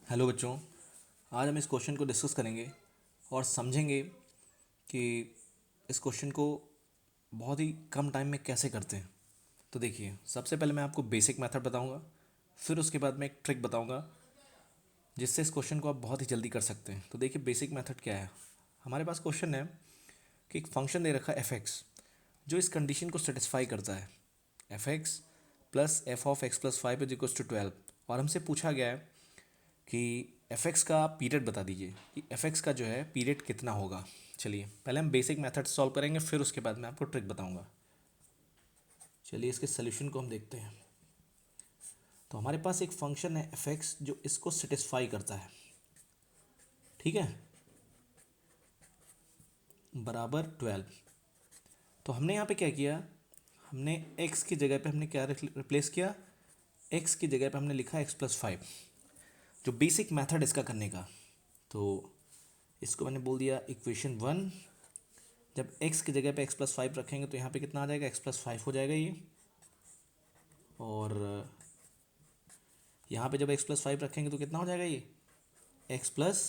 Hello बच्चों। आज हम इस क्वेश्चन को डिस्कस करेंगे और समझेंगे कि इस क्वेश्चन को बहुत ही कम टाइम में कैसे करते हैं। तो देखिए, सबसे पहले मैं आपको बेसिक मेथड बताऊंगा, फिर उसके बाद मैं एक ट्रिक बताऊंगा जिससे इस क्वेश्चन को आप बहुत ही जल्दी कर सकते हैं। तो देखिए, बेसिक मेथड क्या है। हमारे पास क्वेश्चन है कि एक फंक्शन दे रखा है एफ एक्स, जो इस कंडीशन को सेटिस्फाई करता है, F X plus F of X plus five is equal to 12। और हमसे पूछा गया है कि एफ एक्स का पीरियड बता दीजिए कि एफ एक्स का जो है पीरियड कितना होगा। चलिए पहले हम बेसिक मेथड सॉल्व करेंगे, फिर उसके बाद मैं आपको ट्रिक बताऊंगा। चलिए इसके सोल्यूशन को हम देखते हैं। तो हमारे पास एक फंक्शन है एफ एक्स जो इसको सेटिस्फाई करता है, ठीक है, बराबर 12। तो हमने यहाँ पे क्या किया, हमने एक्स की जगह पे हमने क्या रिप्लेस किया, एक्स की जगह पे हमने लिखा एक्स प्लस फाइव, जो बेसिक मेथड इसका करने का। तो इसको मैंने बोल दिया इक्वेशन वन। जब x की जगह पे x प्लस फाइव रखेंगे तो यहाँ पे कितना आ जाएगा, x प्लस फाइव हो जाएगा ये। और यहाँ पे जब x प्लस फाइव रखेंगे तो कितना हो जाएगा ये, x प्लस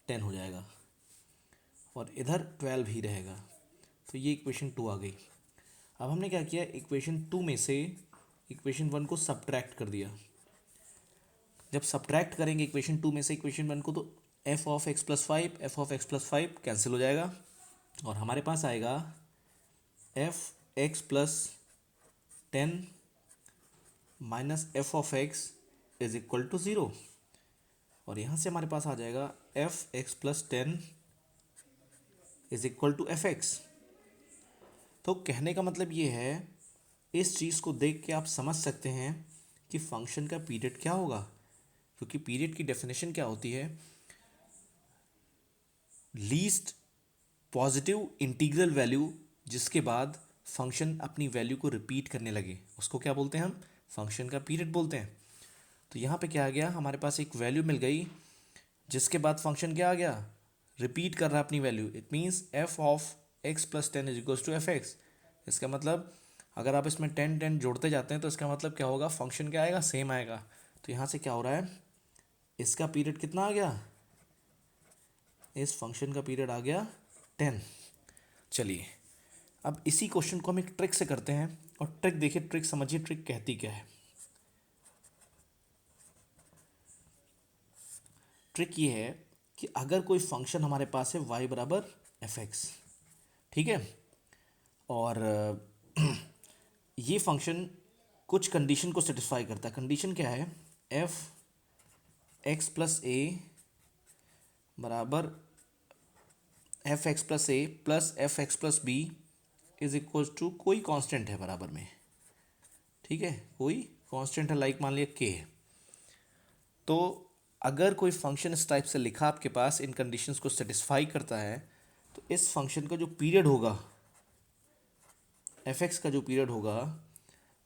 10 हो जाएगा। और इधर 12 ही रहेगा। तो ये इक्वेशन टू आ गई। अब हमने क्या किया, इक्वेशन टू में से इक्वेशन वन को सब्ट्रैक्ट कर दिया। जब सब्ट्रैक्ट करेंगे इक्वेशन टू में से इक्वेशन वन को तो F of X plus five, F of X plus five cancel हो जाएगा और हमारे पास आएगा F X plus 10 minus F of X is equal to 0। और यहाँ से हमारे पास आ जाएगा F X plus 10 is equal to F X. तो कहने का मतलब ये है, इस चीज़ को देख के आप समझ सकते हैं कि फंक्शन का पीरियड क्या होगा, क्योंकि पीरियड की डेफिनेशन क्या होती है, लीस्ट पॉजिटिव इंटीग्रल वैल्यू जिसके बाद फंक्शन अपनी वैल्यू को रिपीट करने लगे, उसको क्या बोलते हैं हम, फंक्शन का पीरियड बोलते हैं। तो यहाँ पे क्या आ गया, हमारे पास एक वैल्यू मिल गई जिसके बाद फंक्शन क्या आ गया, रिपीट कर रहा है अपनी value. It means F of X plus 10 is equals to F X. इसका मतलब अगर आप इसमें 10 जोड़ते जाते हैं तो इसका मतलब क्या होगा, फंक्शन क्या आएगा, सेम आएगा। तो यहाँ से क्या हो रहा है, इसका पीरियड कितना आ गया, इस फंक्शन का पीरियड आ गया 10। चलिए अब इसी क्वेश्चन को हम एक ट्रिक से करते हैं और ट्रिक देखिए, ट्रिक समझिए, ट्रिक कहती क्या है। ट्रिक ये है कि अगर कोई फंक्शन हमारे पास है y बराबर एफ एक्स, ठीक है, और ये फंक्शन कुछ कंडीशन को सेटिस्फाई करता है। कंडीशन क्या है, एफ एक्स प्लस ए बराबर F X plus A plus F X plus B is equal to कोई कांस्टेंट है बराबर में, ठीक है, कोई कांस्टेंट है, लाइक मान लिया के है। तो अगर कोई फंक्शन इस टाइप से लिखा आपके पास, इन कंडीशंस को सेटिस्फाई करता है, तो इस फंक्शन का जो पीरियड होगा, एफ एक्स का जो पीरियड होगा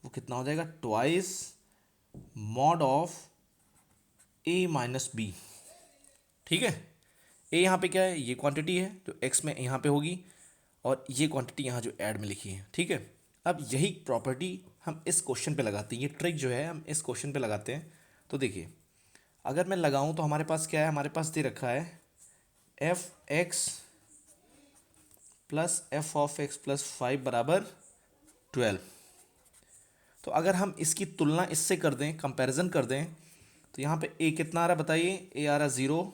वो कितना हो जाएगा, twice mod of A minus B, ठीक है। ए यहाँ पे क्या है, ये क्वांटिटी है जो एक्स में यहाँ पे होगी, और ये क्वांटिटी यहाँ जो ऐड में लिखी है, ठीक है। अब यही प्रॉपर्टी हम इस क्वेश्चन पे लगाते हैं, ये ट्रिक जो है हम इस क्वेश्चन पे लगाते हैं। तो देखिए अगर मैं लगाऊं तो हमारे पास क्या है, हमारे पास दे रखा है F X plus F of X plus five बराबर 12। तो अगर हम इसकी तुलना इससे कर दें, कंपैरिजन कर दें, तो यहाँ पे ए कितना आ रहा है बताइए, ए आ रहा है 0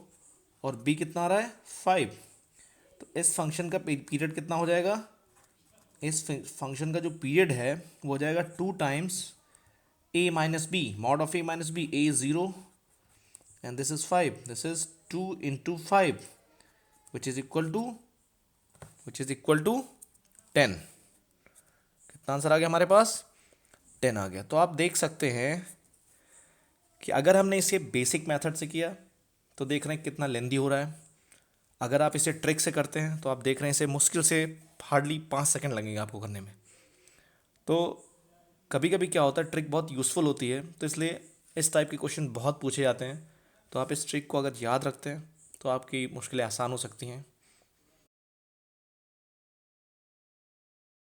और बी कितना आ रहा है 5। तो इस फंक्शन का पीरियड कितना हो जाएगा, इस फंक्शन का जो पीरियड है वो हो जाएगा 2 times A minus B, mod of A minus B, A is 0 and this is 5, this is 2 into 5 which is equal to 10। कितना आंसर आ गया हमारे पास, 10 आ गया। तो आप देख सकते हैं कि अगर हमने इसे बेसिक मेथड से किया तो देख रहे हैं कितना लेंदी हो रहा है। अगर आप इसे ट्रिक से करते हैं तो आप देख रहे हैं इसे मुश्किल से हार्डली 5 सेकंड लगेंगे आपको करने में। तो कभी कभी क्या होता है, ट्रिक बहुत यूज़फुल होती है, तो इसलिए इस टाइप के क्वेश्चन बहुत पूछे जाते हैं। तो आप इस ट्रिक को अगर याद रखते हैं तो आपकी मुश्किलें आसान हो सकती हैं।